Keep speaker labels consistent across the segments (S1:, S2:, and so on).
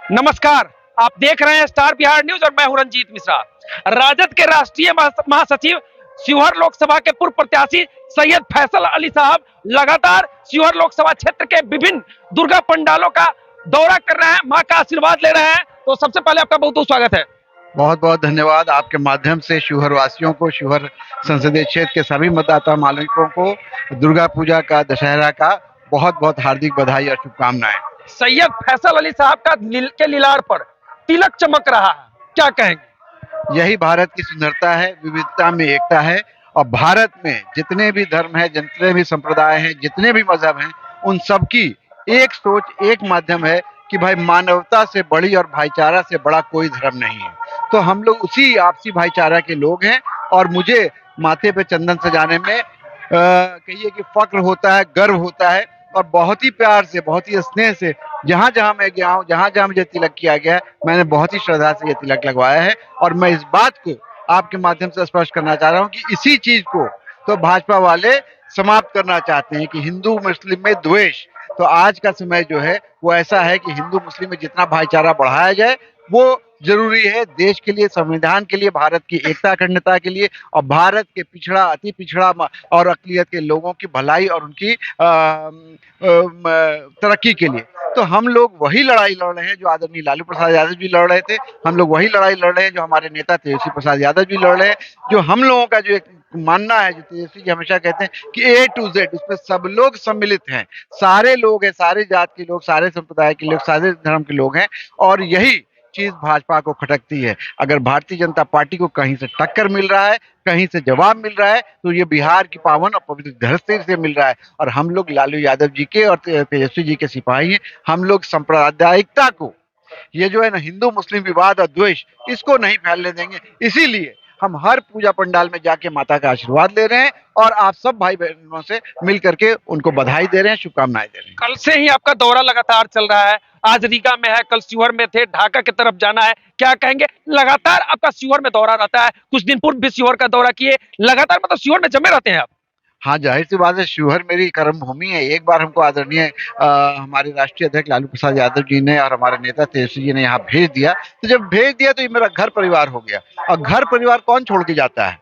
S1: नमस्कार। आप देख रहे हैं स्टार बिहार न्यूज और मैं हूं रंजीत मिश्रा। राजद के राष्ट्रीय महासचिव शिवहर लोकसभा के पूर्व प्रत्याशी सैयद फैसल अली साहब लगातार शिवहर लोकसभा क्षेत्र के विभिन्न दुर्गा पंडालों का दौरा कर रहे हैं, मां का आशीर्वाद ले रहे हैं। तो सबसे पहले आपका बहुत बहुत स्वागत है।
S2: बहुत बहुत धन्यवाद। आपके माध्यम से शिवहर वासियों को, शिवहर संसदीय क्षेत्र के सभी मतदाता मालिकों को दुर्गा पूजा का, दशहरा का बहुत बहुत हार्दिक बधाई और शुभकामनाएं।
S1: सैयद फैसल अली साहब का के लीलार पर तिलक चमक रहा है, क्या कहेंगे?
S2: यही भारत की सुंदरता है, विविधता में एकता है। और भारत में जितने भी धर्म है, जितने भी संप्रदाय हैं, जितने भी मजहब हैं, उन सबकी एक सोच, एक माध्यम है कि भाई मानवता से बड़ी और भाईचारा से बड़ा कोई धर्म नहीं है। तो हम लोग उसी आपसी भाईचारा के लोग हैं। और मुझे माथे पे चंदन सजाने में कहिए कि फक्र होता है, गर्व होता है। और बहुत ही प्यार से, बहुत ही स्नेह से जहां जहां मैं गया हूं, जहां जहां मुझे तिलक किया गया है, मैंने बहुत ही श्रद्धा से ये तिलक लगवाया है। और मैं इस बात को आपके माध्यम से स्पष्ट करना चाह रहा हूं कि इसी चीज को तो भाजपा वाले समाप्त करना चाहते हैं कि हिंदू मुस्लिम में द्वेष। तो आज का समय जो है वो ऐसा है कि हिंदू मुस्लिम में जितना भाईचारा बढ़ाया जाए वो जरूरी है देश के लिए, संविधान के लिए, भारत की एकता अखंडता के लिए और भारत के पिछड़ा, अति पिछड़ा और अकलियत के लोगों की भलाई और उनकी तरक्की के लिए। तो हम लोग वही लड़ाई लड़ रहे हैं जो आदरणीय लालू प्रसाद यादव जी लड़ रहे थे। हम लोग वही लड़ाई लड़ रहे हैं जो हमारे नेता तेजस्वी प्रसाद यादव जी लड़ रहे हैं। जो हम लोगों का जो एक मानना है, जो तेजस्वी जी हमेशा कहते हैं कि A to Z उसमें सब लोग सम्मिलित हैं, सारे लोग हैं, सारे जात के लोग, सारे संप्रदाय के लोग, सारे धर्म के लोग हैं। और यही चीज भाजपा को खटकती है। अगर भारतीय जनता पार्टी को कहीं से टक्कर मिल रहा है, कहीं से जवाब मिल रहा है, तो ये बिहार की पावन और पवित्र धरती से मिल रहा है। और हम लोग लालू यादव जी के और तेजस्वी जी के सिपाही हैं। हम लोग सांप्रदायिकता को, ये जो है ना हिंदू मुस्लिम विवाद और द्वेष, इसको नहीं फैलने देंगे। इसीलिए हम हर पूजा पंडाल में जाके माता का आशीर्वाद ले रहे हैं और आप सब भाई बहनों से मिल करके उनको बधाई दे रहे हैं, शुभकामनाएं दे रहे हैं।
S1: कल से ही आपका दौरा लगातार चल रहा है। आज रीगा में है, कल शिवहर में थे, ढाका की तरफ जाना है, क्या कहेंगे? लगातार आपका शिवहर में दौरा रहता है, कुछ दिन पूर्व भी शिवहर का दौरा किए, लगातार मतलब शिवहर में जमे रहते हैं आप?
S2: हाँ, जाहिर सी बात है, शिवहर मेरी कर्म भूमि है। एक बार हमको आदरणीय हमारे राष्ट्रीय अध्यक्ष लालू प्रसाद यादव जी ने और हमारे नेता तेजस्वी जी ने यहाँ भेज दिया। तो जब भेज दिया तो ये मेरा घर परिवार हो गया। और घर परिवार कौन छोड़ के जाता है?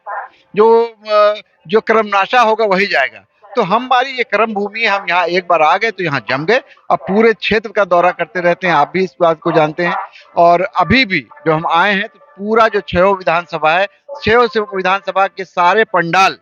S2: जो कर्मनाशा होगा वही जाएगा। तो हमारी ये कर्म भूमि है, हम यहाँ एक बार आ गए तो यहाँ जम गए। अब पूरे क्षेत्र का दौरा करते रहते हैं, आप भी इस बात को जानते हैं। और अभी भी जो हम आए हैं तो पूरा जो 6 विधानसभा है, 6 विधानसभा के सारे पंडाल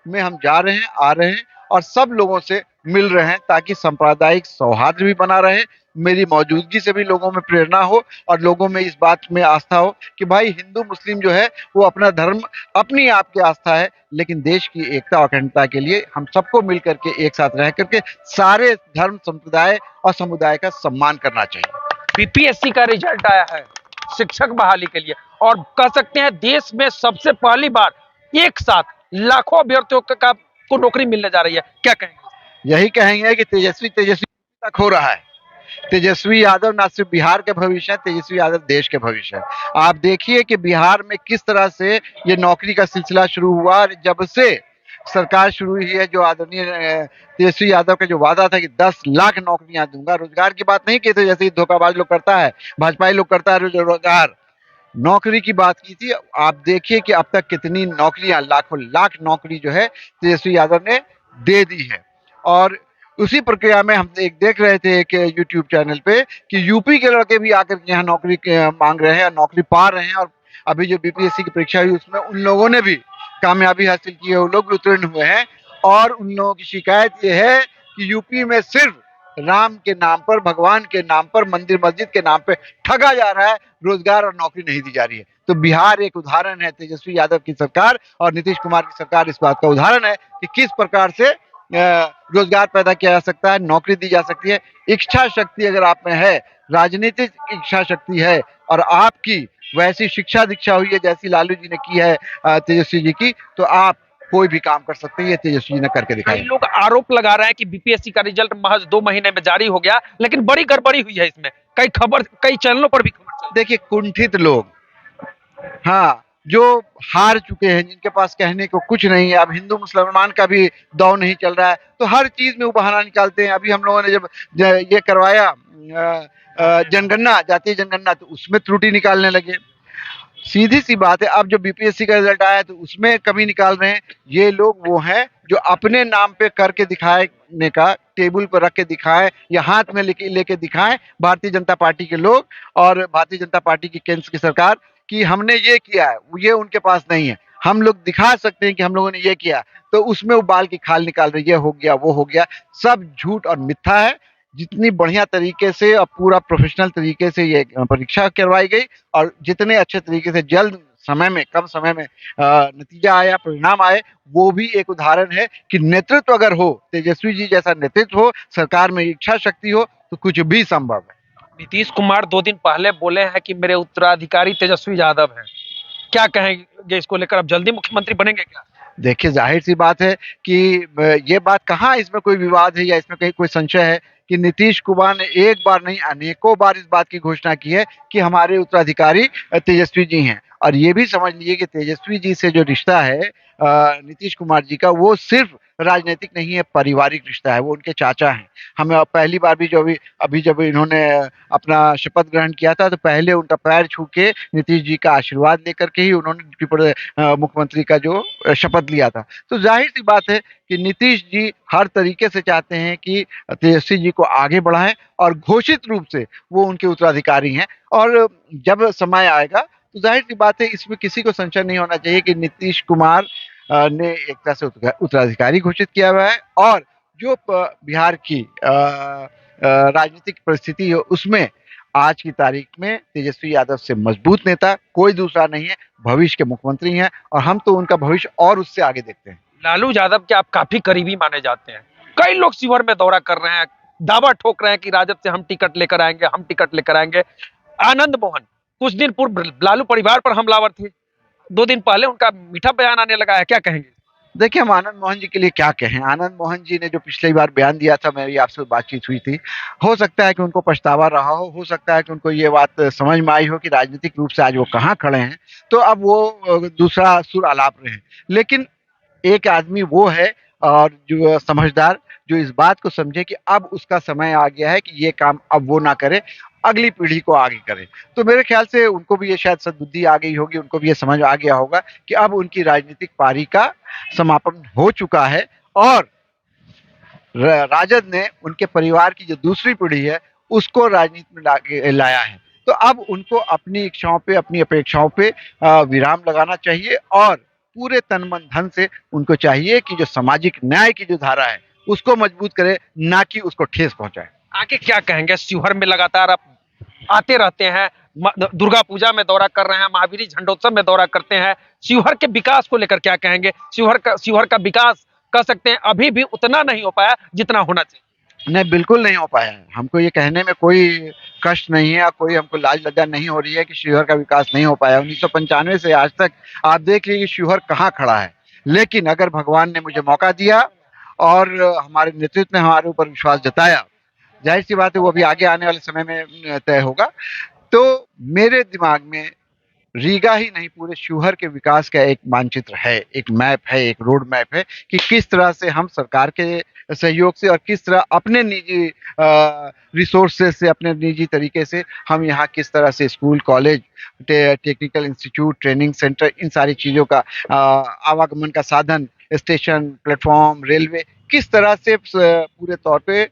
S2: में हम जा रहे हैं, आ रहे हैं और सब लोगों से मिल रहे हैं ताकि सांप्रदायिक सौहार्द भी बना रहे। मेरी मौजूदगी से भी लोगों में प्रेरणा हो और लोगों में इस बात में आस्था हो कि भाई हिंदू मुस्लिम जो है वो अपना धर्म, अपनी आपकी आस्था है, लेकिन देश की एकता और अखंडता के लिए हम सबको मिल करके एक साथ रह करके सारे धर्म, संप्रदाय और समुदाय का सम्मान करना चाहिए।
S1: बीपीएससी का रिजल्ट आया है शिक्षक बहाली के लिए और कह सकते हैं देश में सबसे पहली बार एक साथ लाखों अभ्यर्थियों को नौकरी मिलने जा रही है, क्या कहेंगे?
S2: यही कहेंगे कि तेजस्वी तक हो रहा है। तेजस्वी यादव ना सिर्फ बिहार के भविष्य है, तेजस्वी यादव देश के भविष्य है। आप देखिए कि बिहार में किस तरह से ये नौकरी का सिलसिला शुरू हुआ। जब से सरकार शुरू हुई है, जो आदरणीय तेजस्वी यादव का जो वादा था कि 10 लाख नौकरियां दूंगा, रोजगार की बात नहीं की थी जैसे धोखाबाज लोग करता है, भाजपाई लोग करता है, रोजगार नौकरी की बात की थी। आप देखिए कि अब तक कितनी नौकरियां, लाखों लाख नौकरी जो है तेजस्वी यादव ने दे दी है। और उसी प्रक्रिया में हम देख रहे थे एक यूट्यूब चैनल पे कि यूपी के लड़के भी आकर यहाँ नौकरी मांग रहे हैं और नौकरी पा रहे हैं। और अभी जो बीपीएससी की परीक्षा हुई उसमें उन लोगों ने भी कामयाबी हासिल की है, वो लोग भी उत्तीर्ण हुए हैं। और उन लोगों की शिकायत ये है कि यूपी में सिर्फ राम के नाम पर, भगवान के नाम पर, मंदिर मस्जिद के नाम पे ठगा जा रहा है, रोजगार और नौकरी नहीं दी जा रही है। तो बिहार एक उदाहरण है, तेजस्वी यादव की सरकार और नीतीश कुमार की सरकार इस बात का उदाहरण है कि किस प्रकार से रोजगार पैदा किया जा सकता है, नौकरी दी जा सकती है। इच्छा शक्ति अगर आप में है, राजनीतिक इच्छा शक्ति है और आपकी वैसी शिक्षा दीक्षा हुई है जैसी लालू जी ने की है तेजस्वी जी की, तो आप कोई भी काम कर सकते हैं। ये तेजस्वी जी ने करके दिखाया।
S1: कई लोग आरोप लगा रहे हैं कि बीपीएससी का रिजल्ट महज 2 महीने में जारी हो गया, लेकिन बड़ी गड़बड़ी हुई है इसमें। कई चैनलों पर भी खबर चल रही है।
S2: देखिए, कुंठित लोग, हाँ, जो हार चुके हैं, जिनके पास कहने को कुछ नहीं है, अब हिंदू मुसलमान का भी दौर नहीं चल रहा है, तो हर चीज में वो बहाना निकालते हैं। अभी हम लोगों ने जब ये करवाया जनगणना, जातीय जनगणना, तो उसमें त्रुटि निकालने लगे। सीधी सी बात है, अब जो बीपीएससी का रिजल्ट आया तो उसमें कमी निकाल रहे हैं। ये लोग वो हैं जो अपने नाम पे करके दिखाने का, टेबल पर रख के दिखाएं या हाथ में लेके लेके दिखाएं भारतीय जनता पार्टी के लोग और भारतीय जनता पार्टी की केंद्र की सरकार कि हमने ये किया है, ये उनके पास नहीं है। हम लोग दिखा सकते हैं कि हम लोगों ने ये किया, तो उसमें वो बाल की खाल निकाल रहे, ये हो गया, वो हो गया। सब झूठ और मिथ्या है। जितनी बढ़िया तरीके से और पूरा प्रोफेशनल तरीके से ये परीक्षा करवाई गई और जितने अच्छे तरीके से जल्द समय में, कम समय में नतीजा आया, परिणाम आए, वो भी एक उदाहरण है कि नेतृत्व अगर हो, तेजस्वी जी जैसा नेतृत्व हो, सरकार में इच्छा शक्ति हो, तो कुछ भी संभव है।
S1: नीतीश कुमार 2 दिन पहले बोले हैं कि मेरे उत्तराधिकारी तेजस्वी यादव हैं। क्या कहेंगे इसको लेकर? अब जल्दी मुख्यमंत्री बनेंगे क्या?
S2: देखिए, जाहिर सी बात है कि ये बात कहाँ, इसमें कोई विवाद है या इसमें कहीं कोई संशय है कि नीतीश कुमार ने एक बार नहीं अनेकों बार इस बात की घोषणा की है कि हमारे उत्तराधिकारी तेजस्वी जी हैं। और ये भी समझ लीजिए कि तेजस्वी जी से जो रिश्ता है नीतीश कुमार जी का, वो सिर्फ राजनीतिक नहीं है, पारिवारिक रिश्ता है। वो उनके चाचा हैं। हमें पहली बार भी जो अभी जब इन्होंने अपना शपथ ग्रहण किया था, तो पहले उनका पैर छू के नीतीश जी का आशीर्वाद लेकर के ही उन्होंने मुख्यमंत्री का जो शपथ लिया था। तो जाहिर सी बात है कि नीतीश जी हर तरीके से चाहते हैं कि तेजस्वी जी को आगे बढ़ाएं और घोषित रूप से वो उनके उत्तराधिकारी हैं। और जब समय आएगा तो जाहिर सी बात है, इसमें किसी को संशय नहीं होना चाहिए कि नीतीश कुमार ने एक तरह से उत्तराधिकारी घोषित किया हुआ है। और जो बिहार की राजनीतिक परिस्थिति है, उसमें आज की तारीख में तेजस्वी यादव से मजबूत नेता कोई दूसरा नहीं है। भविष्य के मुख्यमंत्री हैं और हम तो उनका भविष्य और उससे आगे देखते हैं।
S1: लालू यादव के आप काफी करीबी माने जाते हैं। कई लोग शिवहर में दौरा कर रहे हैं, दावा ठोक रहे हैं कि राजद से हम टिकट लेकर आएंगे, हम टिकट लेकर आएंगे। आनंद मोहन कुछ दिन पूर्व लालू परिवार पर हमलावर थे। 2 दिन पहले उनका मीठा बयान आने लगा है, क्या कहेंगे?
S2: देखिए, हम आनंद मोहन जी के लिए क्या कहें। आनंद मोहन जी ने जो पिछली बार बयान दिया था, मेरी आपसे बातचीत हुई थी, हो सकता है कि उनको पछतावा रहा हो सकता है कि उनको ये बात समझ में आई हो कि राजनीतिक रूप से आज वो कहाँ खड़े हैं, तो अब वो दूसरा सुर आलाप रहे हैं। लेकिन एक आदमी वो है और जो समझदार, जो इस बात को समझे कि अब उसका समय आ गया है कि ये काम अब वो ना करे, अगली पीढ़ी को आगे करे। तो मेरे ख्याल से उनको भी ये शायद सद्बुद्धि आ गई होगी, उनको भी ये समझ आ गया होगा कि अब उनकी राजनीतिक पारी का समापन हो चुका है। और राजद ने उनके परिवार की जो दूसरी पीढ़ी है, उसको राजनीति में लाया है। तो अब उनको अपनी इच्छाओं पे, अपनी अपेक्षाओं पे विराम लगाना चाहिए और पूरे तन मन धन से उनको चाहिए कि जो सामाजिक न्याय की जो धारा है, उसको मजबूत करे, ना कि उसको ठेस पहुंचाए।
S1: आगे क्या कहेंगे? शिवहर में लगातार आप आते रहते हैं, दुर्गा पूजा में दौरा कर रहे हैं, महावीर झंडोत्सव में दौरा करते हैं। शिवहर के विकास को लेकर क्या कहेंगे? शिवहर का विकास कह सकते हैं अभी भी उतना नहीं हो पाया जितना होना चाहिए।
S2: नहीं, बिल्कुल नहीं हो पाया है। हमको ये कहने में कोई कष्ट नहीं है, कोई हमको लाज लज्जा नहीं हो रही है कि शिवहर का विकास नहीं हो पाया। 1995 से आज तक आप देख लीजिए शिवहर कहाँ खड़ा है। लेकिन अगर भगवान ने मुझे मौका दिया और हमारे नेतृत्व ने हमारे ऊपर विश्वास जताया, जाहिर सी बात है वो अभी आगे आने वाले समय में तय होगा। तो मेरे दिमाग में रीगा ही नहीं, पूरे शिवहर के विकास का एक मानचित्र है, एक मैप है, एक रोड मैप है कि किस तरह से हम सरकार के सहयोग से और किस तरह अपने निजी रिसोर्सेज से, अपने निजी तरीके से हम यहाँ किस तरह से school, college, technical institute, training centre, इन सारी चीज़ों का आवागमन का साधन, स्टेशन, प्लेटफॉर्म, रेलवे, किस तरह से पूरे तौर पे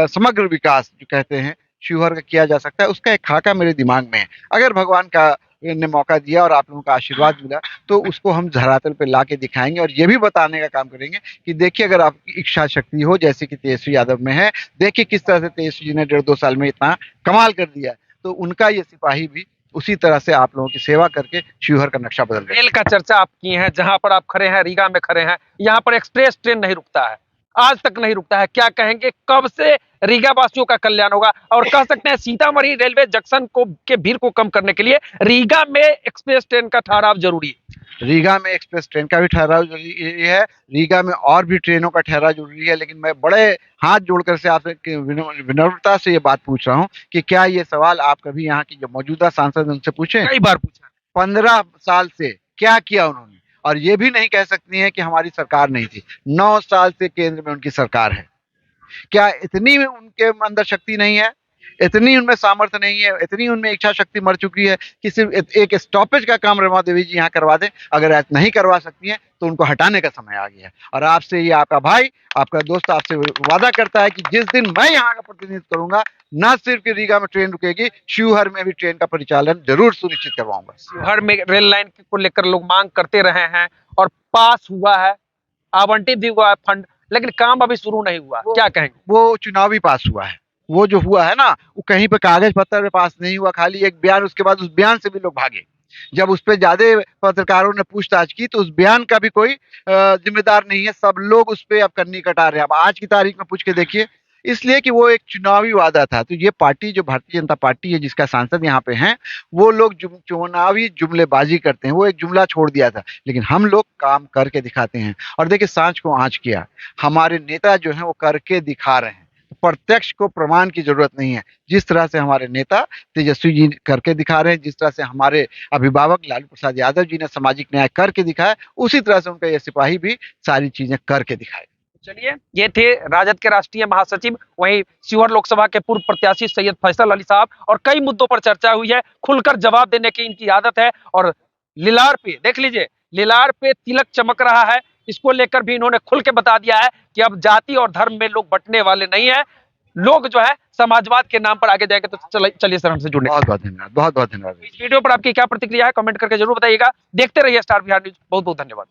S2: समग्र विकास जो कहते हैं शिवहर का किया जा सकता है, उसका एक खाका मेरे दिमाग में है। अगर भगवान का ने मौका दिया और आप लोगों का आशीर्वाद मिला, तो उसको हम धरातल पे ला के दिखाएंगे और ये भी बताने का काम करेंगे कि देखिए, अगर आपकी इच्छा शक्ति हो जैसे कि तेजस्वी यादव में है, देखिए किस तरह से तेजस्वी जी ने 1.5-2 साल में इतना कमाल कर दिया, तो उनका ये सिपाही भी उसी तरह से आप लोगों की सेवा करके शिवहर का नक्शा बदल रहे हैं।
S1: रेल का चर्चा आप किए हैं, जहां पर आप खड़े हैं, रीगा में खड़े हैं, यहाँ पर एक्सप्रेस ट्रेन नहीं रुकता है, आज तक नहीं रुकता है। क्या कहेंगे, कब से रीगा वासियों का कल्याण होगा? और कह सकते हैं सीतामढ़ी रेलवे जंक्शन को के भीड़ को कम करने के लिए रीगा में एक्सप्रेस ट्रेन का ठहराव जरूरी है।
S2: रीगा में एक्सप्रेस ट्रेन का भी ठहराव जरूरी है, रीगा में और भी ट्रेनों का ठहराव जरूरी है। लेकिन मैं बड़े हाथ जोड़कर से आपसे विनम्रता से ये बात पूछ रहा हूँ कि क्या ये सवाल आप कभी यहाँ की जो मौजूदा सांसद उनसे पूछे?
S1: कई बार पूछा।
S2: 15 साल से क्या किया उन्होंने? और ये भी नहीं कह सकती हैं कि हमारी सरकार नहीं थी। 9 साल से केंद्र में उनकी सरकार है। क्या इतनी उनके अंदर शक्ति नहीं है इतनी उनमें सामर्थ्य नहीं है, इतनी उनमें इच्छा शक्ति मर चुकी है कि सिर्फ एक स्टॉपेज का काम रमा देवी जी यहाँ करवा दें। अगर ऐसा नहीं करवा सकती हैं तो उनको हटाने का समय आ गया है। और आपसे ये आपका भाई, आपका दोस्त आपसे वादा करता है कि जिस दिन मैं यहाँ का प्रतिनिधित्व करूंगा, न सिर्फ कि रीगा में ट्रेन रुकेगी, शिवहर में भी ट्रेन का परिचालन जरूर सुनिश्चित करवाऊंगा।
S1: शिवहर में रेल लाइन को लेकर लोग मांग करते रहे हैं और पास हुआ है, आवंटित भी हुआ है फंड, लेकिन काम अभी शुरू नहीं हुआ। क्या कहेंगे?
S2: वो चुनावी पास हुआ है, वो जो हुआ है ना, वो कहीं पे कागज पत्तर पे पास नहीं हुआ, खाली एक बयान। उसके बाद उस बयान से भी लोग भागे। जब उस पे ज्यादा पत्रकारों ने पूछताछ की तो उस बयान का भी कोई जिम्मेदार नहीं है। सब लोग उस पे अब कन्नी कटा रहे हैं। अब आज की तारीख में पूछ के देखिए, इसलिए कि वो एक चुनावी वादा था। तो ये पार्टी जो भारतीय जनता पार्टी है, जिसका सांसद यहाँ पे हैं, वो लोग चुनावी जुमलेबाजी करते हैं। वो एक जुमला छोड़ दिया था, लेकिन हम लोग काम करके दिखाते हैं। और देखिए, सांच को आंच किया, हमारे नेता जो है वो करके दिखा रहे हैं। प्रत्यक्ष को प्रमाण की जरूरत नहीं है। जिस तरह से हमारे नेता तेजस्वी जी करके दिखा रहे हैं, जिस तरह से हमारे अभिभावक लालू प्रसाद यादव जी ने सामाजिक न्याय करके दिखाया, उसी तरह से उनका ये सिपाही भी सारी चीजें करके दिखाए।
S1: चलिए, ये थे राजद के राष्ट्रीय महासचिव, वहीं शिवहर लोकसभा के पूर्व प्रत्याशी सैयद फैसल अली साहब। और कई मुद्दों पर चर्चा हुई है, खुलकर जवाब देने की इनकी आदत है। और लिलार पे देख लीजिए, लिलार पे तिलक चमक रहा है। इसको लेकर भी इन्होंने खुल के बता दिया है कि अब जाति और धर्म में लोग बंटने वाले नहीं है। लोग जो है समाजवाद के नाम पर आगे जाएंगे। तो चलिए सर, हमसे जुड़ने
S2: बहुत बहुत धन्यवाद, बहुत बहुत धन्यवाद।
S1: इस वीडियो पर आपकी क्या प्रतिक्रिया है कमेंट करके जरूर बताइएगा। देखते रहिए स्टार बिहार न्यूज। बहुत बहुत धन्यवाद।